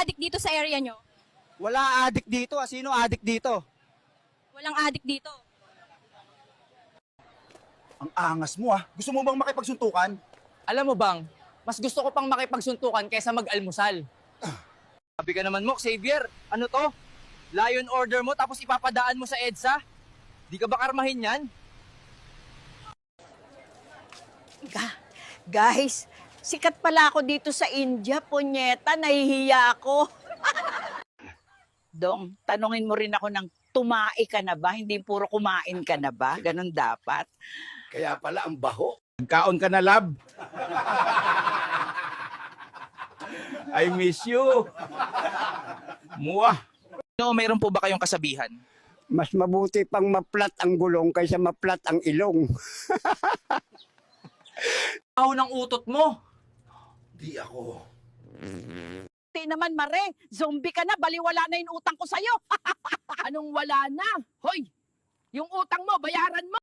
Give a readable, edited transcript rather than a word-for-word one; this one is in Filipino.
addict dito sa area nyo? Wala adik dito. Sino adik dito? Walang addict dito. Ang angas mo ah. Gusto mo bang makipagsuntukan? Alam mo bang, mas gusto ko pang makipagsuntukan kaysa mag-almusal. Sabi ka naman mo, Xavier, ano to? Lion order mo tapos ipapadaan mo sa EDSA? Di ka ba karmahin yan? Guys, sikat pala ako dito sa India, punyeta, nahihiya ako. Dong, tanungin mo rin ako ng tumai ka na ba? Hindi puro kumain ka na ba? Ganon dapat. Kaya pala ang baho. Kaon ka na, lab. I miss you. Muah. No, mayroon po ba kayong kasabihan? Mas mabuti pang maplat ang gulong kaysa maplat ang ilong. Aho ng utot mo. Di ako. Ti naman, Mare. Zombie ka na. Baliwala na yung utang ko sa'yo. Anong wala na? Hoy, yung utang mo, bayaran mo!